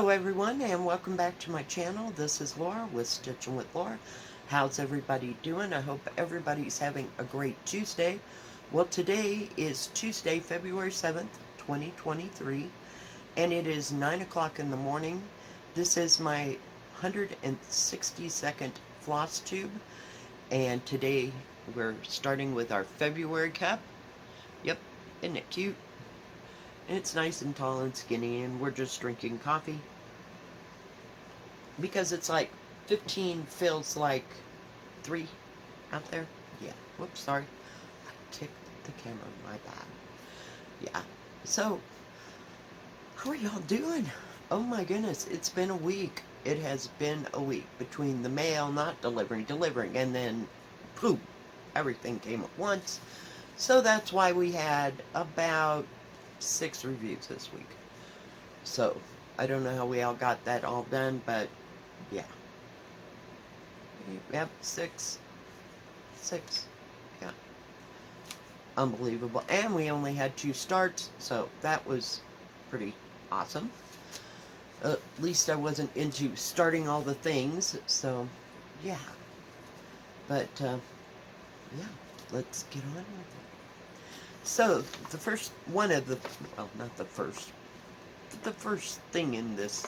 Hello everyone and welcome back to my channel. This is Laura with Stitching with Laura. How's everybody doing? I hope everybody's having a great Tuesday. Well, today is Tuesday, February 7th, 2023, and it is 9 o'clock in the morning. This is my 162nd FlossTube, and today we're starting with our February cup. Yep, isn't it cute? It's nice and tall and skinny, and we're just drinking coffee. Because it's like 15 feels like 3 out there. Yeah, whoops, sorry. I kicked the camera, my bad. Yeah, so, how are y'all doing? Oh my goodness, it's been a week. It has been a week between the mail not delivering, and then, boom, everything came at once. So that's why we had about 6 reviews this week. So, I don't know how we all got that all done, but yeah. Yep, 6. Yeah. Unbelievable. And we only had 2 starts, so that was pretty awesome. At least I wasn't into starting all the things, so yeah. But, yeah, let's get on with it. So, the first one of the, well, not the first thing in this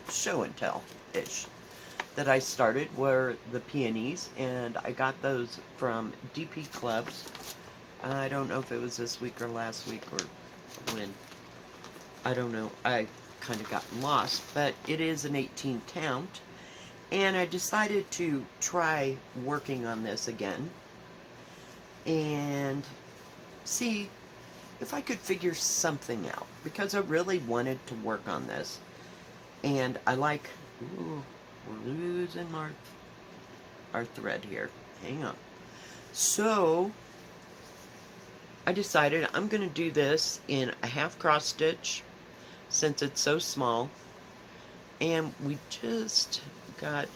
show and tell-ish that I started were the peonies, and I got those from DP Clubs. I don't know if it was this week or last week or when. I don't know. I kind of got lost, but it is an 18 count, and I decided to try working on this again and see if I could figure something out, because I really wanted to work on this. And I like, ooh, we're losing our thread here. Hang on. So, I decided I'm going to do this in a half cross stitch, since it's so small. And we just got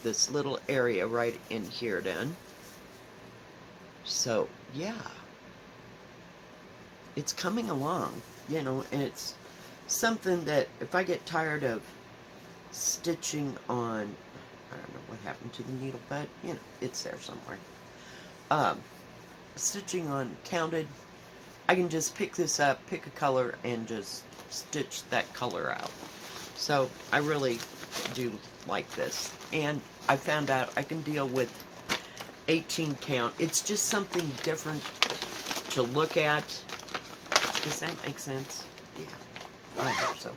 this little area right in here done. So, yeah. It's coming along, you know, and it's something that if I get tired of stitching on, I don't know what happened to the needle, but, you know, it's there somewhere. Stitching on counted, I can just pick this up, pick a color, and just stitch that color out. So, I really do like this. And I found out I can deal with 18 count. It's just something different to look at. Does that make sense? Yeah, I hope so.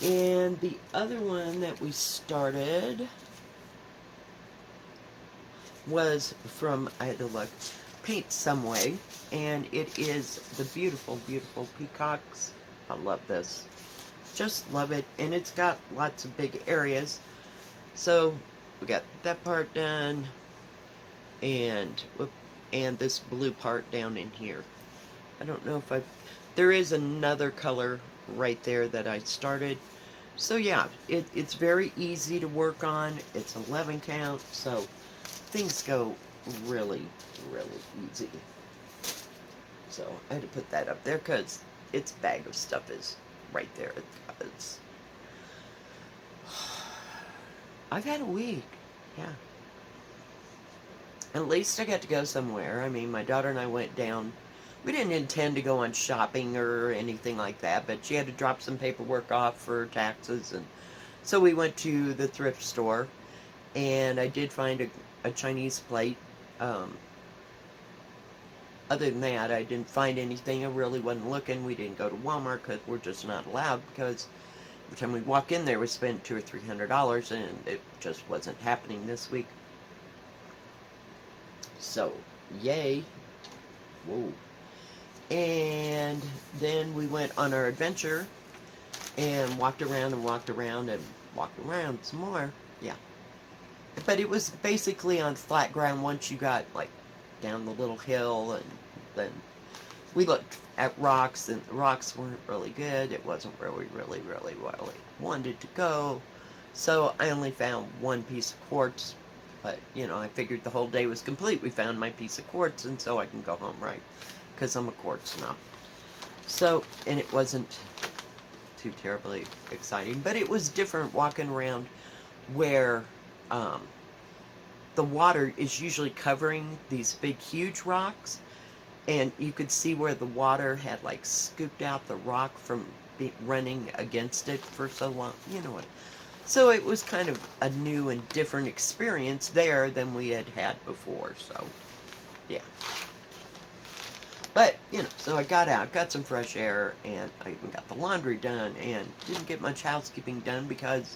And the other one that we started was from, I had to look, Paint Some Way, and it is the beautiful, beautiful peacocks. I love this. Just love it, and it's got lots of big areas. So, we got that part done, and this blue part down in here. I don't know if there is another color right there that I started. So yeah, it's very easy to work on. It's 11 count, so things go really, really easy. So I had to put that up there because its bag of stuff is right there. I've had a week, yeah. At least I got to go somewhere. I mean, my daughter and I went down. We didn't intend to go on shopping or anything like that, but she had to drop some paperwork off for taxes, and so we went to the thrift store, and I did find a Chinese plate. Other than that, I didn't find anything. I really wasn't looking. We didn't go to Walmart because we're just not allowed, because every time we walk in there we spend $200 or $300, and it just wasn't happening this week. So, yay. Whoa. And then we went on our adventure and walked around and walked around and walked around some more. Yeah. But it was basically on flat ground once you got, like, down the little hill, and then we looked at rocks, and the rocks weren't really good. It wasn't where we really wanted to go. So I only found one piece of quartz, but, you know, I figured the whole day was complete. We found my piece of quartz, and so I can go home, right? Because I'm a quartz snob. So, and it wasn't too terribly exciting, but it was different walking around where the water is usually covering these big, huge rocks, and you could see where the water had like scooped out the rock from running against it for so long. You know what? So it was kind of a new and different experience there than we had had before. So, yeah. But, you know, so I got out, got some fresh air, and I even got the laundry done, and didn't get much housekeeping done because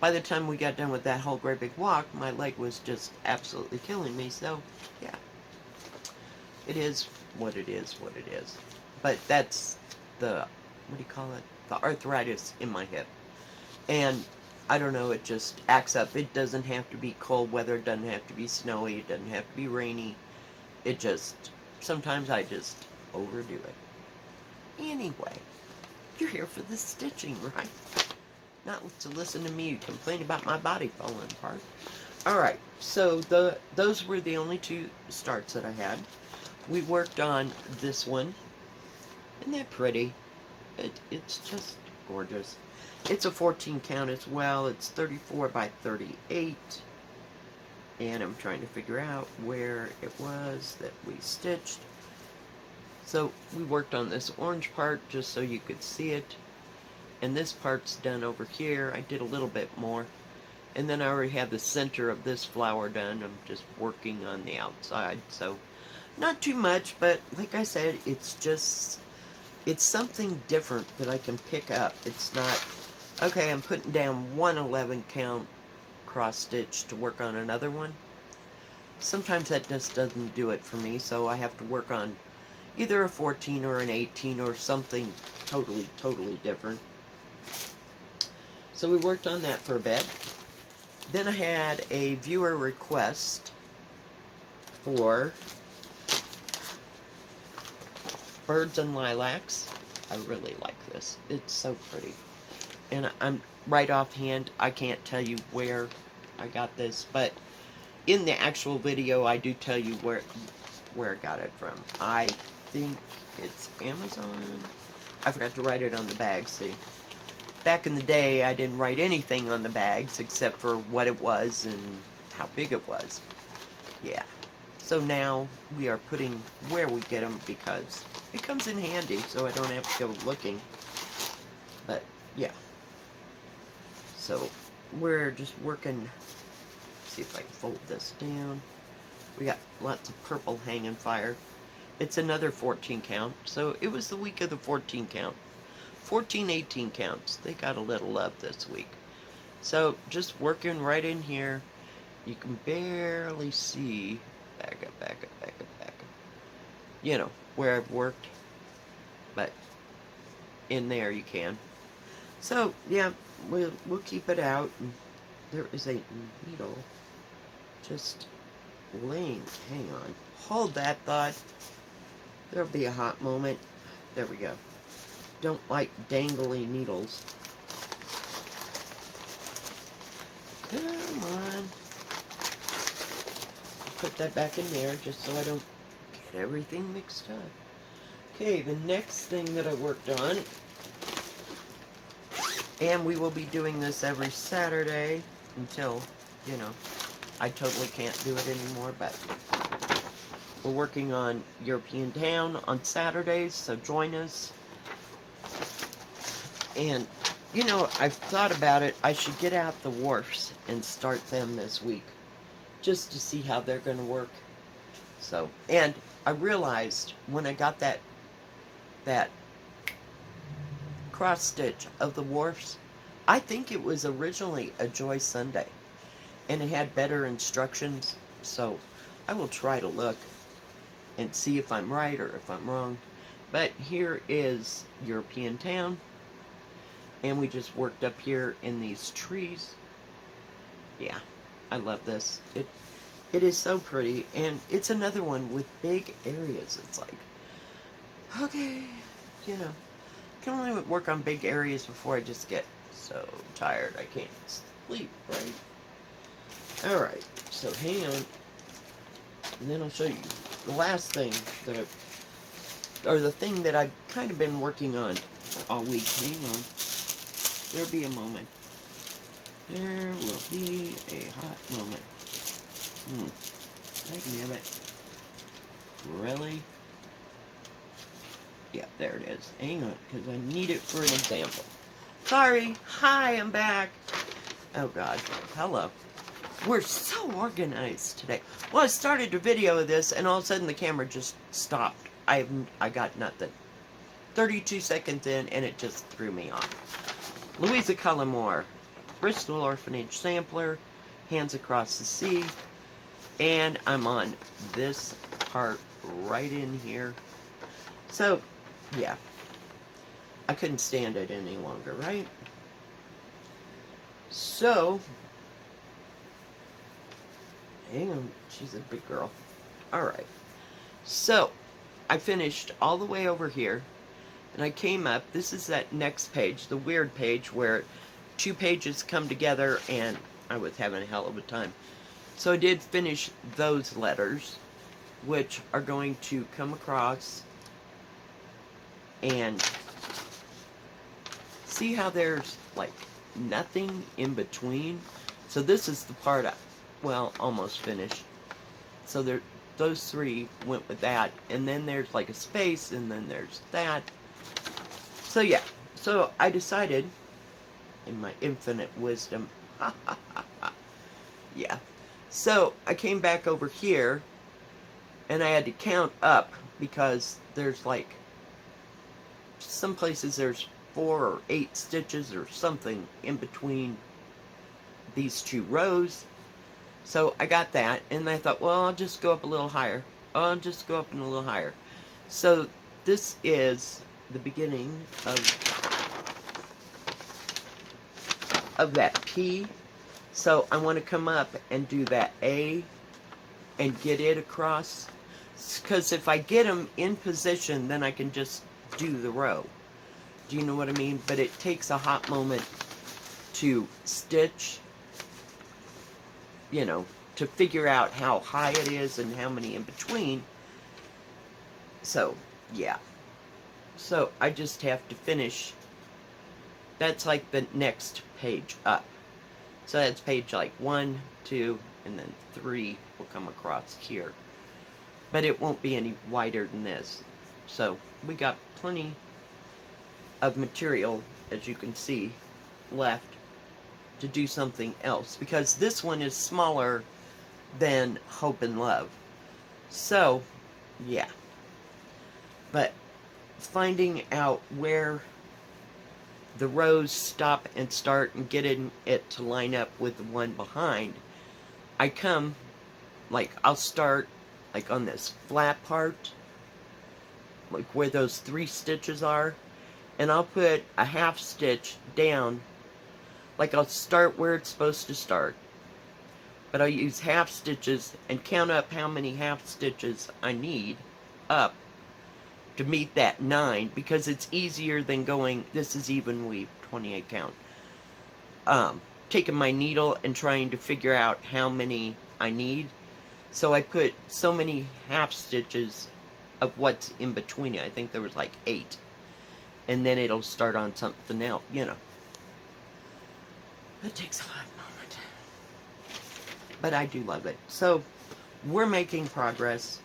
by the time we got done with that whole great big walk, my leg was just absolutely killing me. So, yeah. It is what it is, what it is. But that's the, what do you call it? The arthritis in my hip. And I don't know, it just acts up. It doesn't have to be cold weather, it doesn't have to be snowy, it doesn't have to be rainy. It just, sometimes I just overdo it. Anyway, you're here for the stitching, right? Not to listen to me complain about my body falling apart. Alright, so those were the only two starts that I had. We worked on this one. Isn't that pretty? It's just gorgeous. It's a 14 count as well. It's 34 by 38. And I'm trying to figure out where it was that we stitched. So we worked on this orange part just so you could see it. And this part's done over here. I did a little bit more. And then I already have the center of this flower done. I'm just working on the outside. So not too much, but like I said, it's something different that I can pick up. It's not, okay, I'm putting down one 11 count cross stitch to work on another one. Sometimes that just doesn't do it for me, so I have to work on either a 14 or an 18 or something totally different. So we worked on that for a bit. Then I had a viewer request for Birds and Lilacs. I really like this. It's so pretty. And I'm right offhand, I can't tell you where I got this, but in the actual video I do tell you where I got it from. I think it's Amazon. I forgot to write it on the bag, see. Back in the day I didn't write anything on the bags except for what it was and how big it was. Yeah. So now we are putting where we get them because it comes in handy so I don't have to go looking. But yeah. So we're just working, see if I can fold this down. We got lots of purple hanging fire. It's another 14 count. So it was the week of the 14 count. 14, 18 counts. They got a little love this week. So just working right in here. You can barely see, back up. You know, where I've worked. But in there you can. So, yeah, we'll keep it out. And there is a needle just laying. Hang on. Hold that thought. There'll be a hot moment. There we go. Don't like dangly needles. Come on. Put that back in there just so I don't get everything mixed up. Okay, the next thing that I worked on, and we will be doing this every Saturday until, you know, I totally can't do it anymore, but we're working on European Town on Saturdays, so join us. And, you know, I've thought about it. I should get out the wharfs and start them this week, just to see how they're going to work. So, and I realized when I got that cross stitch of the wharfs, I think it was originally a Joy Sunday, and it had better instructions, so I will try to look and see if I'm right or if I'm wrong. But here is European Town, and we just worked up here in these trees. Yeah, I love this. It is so pretty, and it's another one with big areas. It's like, okay, you know, I can only work on big areas before I just get so tired I can't sleep, right? Alright, so hang on, and then I'll show you the last thing that or the thing that I've kind of been working on all week. Hang on. There'll be a moment. There will be a hot moment. Damn it. Really? Yeah, there it is. Hang on, because I need it for an example. Sorry. Hi, I'm back. Oh, God. Hello. We're so organized today. Well, I started a video of this, and all of a sudden the camera just stopped. I got nothing. 32 seconds in, and it just threw me off. Louisa Cullimore, Bristol Orphanage Sampler, Hands Across the Sea, and I'm on this part right in here. So, yeah. I couldn't stand it any longer, right? So, hang on, she's a big girl. Alright. So, I finished all the way over here, and I came up. This is that next page, the weird page, where 2 pages come together, and I was having a hell of a time. So I did finish those letters, which are going to come across, and see how there's, like, nothing in between? So this is the part well, almost finished. So there, those 3 went with that, and then there's like a space, and then there's that. So yeah, so I decided, in my infinite wisdom, yeah. So I came back over here, and I had to count up, because there's like, some places there's 4 or 8 stitches or something in between these 2 rows. So I got that, and I thought, well, I'll just go up a little higher. I'll just go up and a little higher. So this is the beginning of that P. So I want to come up and do that A and get it across. Because if I get them in position, then I can just do the row. Do you know what I mean? But it takes a hot moment to stitch, you know, to figure out how high it is and how many in between. So, yeah. So, I just have to finish. That's like the next page up. So that's page like 1, 2, and then 3 will come across here. But it won't be any wider than this. So, we got plenty of material, as you can see, left to do something else, because this one is smaller than Hope and Love. So, yeah. But finding out where the rows stop and start and getting it to line up with the one behind, I come, like, I'll start, like, on this flat part, like where those 3 stitches are, and I'll put a half stitch down. Like, I'll start where it's supposed to start, but I'll use half stitches and count up how many half stitches I need up to meet that 9, because it's easier than going, this is even weave, 28 count. Taking my needle and trying to figure out how many I need. So I put so many half stitches of what's in between it. I think there was like 8. And then it'll start on something else, you know. It takes a hot moment. But I do love it. So, we're making progress.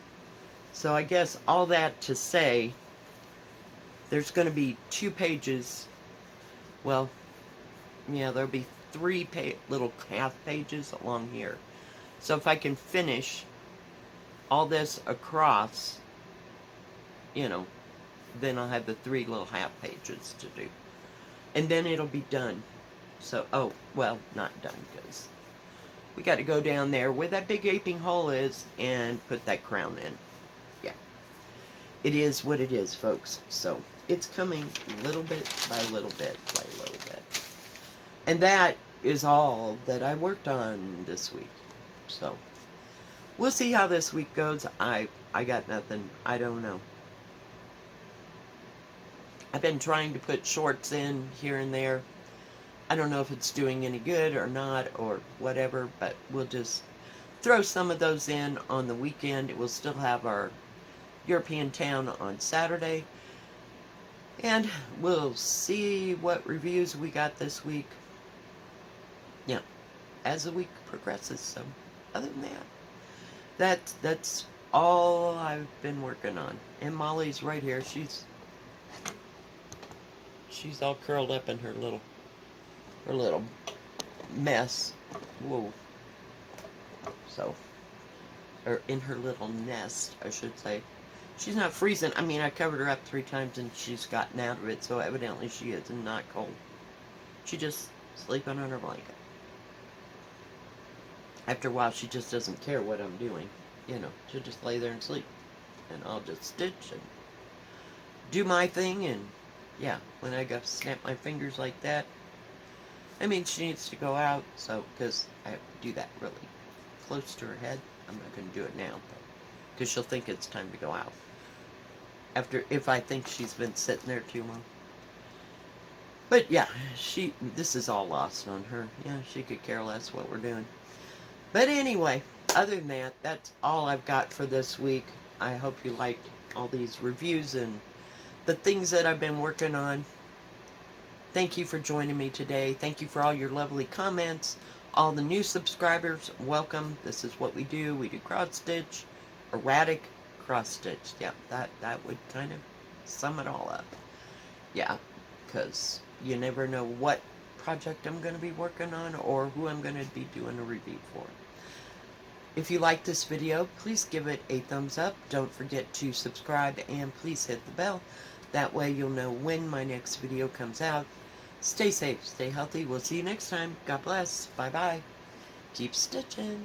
So I guess all that to say, there's going to be 2 pages. Well, yeah, there'll be 3 little half pages along here. So if I can finish all this across, you know, then I'll have the 3 little half pages to do. And then it'll be done. So, oh, well, not done, because we got to go down there where that big gaping hole is and put that crown in. Yeah. It is what it is, folks. So, it's coming little bit by little bit by little bit. And that is all that I worked on this week. So, we'll see how this week goes. I got nothing. I don't know. I've been trying to put shorts in here and there. I don't know if it's doing any good or not or whatever, but we'll just throw some of those in on the weekend. We'll still have our European town on Saturday. And we'll see what reviews we got this week. Yeah, as the week progresses. So, other than that's all I've been working on. And Molly's right here. She's all curled up in her little mess. Whoa. So, or in her little nest, I should say. She's not freezing. I mean, I covered her up 3 times and she's gotten out of it, so evidently she is not cold. She just sleeping on her blanket. After a while, she just doesn't care what I'm doing. You know, she'll just lay there and sleep. And I'll just stitch and do my thing. And yeah, when I go snap my fingers like that, I mean, she needs to go out. So, because I have to do that really close to her head. I'm not going to do it now, because she'll think it's time to go out. If I think she's been sitting there too long. But yeah, this is all lost on her. Yeah, she could care less what we're doing. But anyway, other than that, that's all I've got for this week. I hope you liked all these reviews and the things that I've been working on. Thank you for joining me today. Thank you for all your lovely comments. All the new subscribers, welcome. This is what we do. We do cross stitch, erratic cross stitch. Yeah, that would kind of sum it all up. Yeah, because you never know what project I'm going to be working on or who I'm going to be doing a review for. If you like this video, please give it a thumbs up. Don't forget to subscribe and please hit the bell. That way you'll know when my next video comes out. Stay safe, stay healthy. We'll see you next time. God bless. Bye-bye. Keep stitching.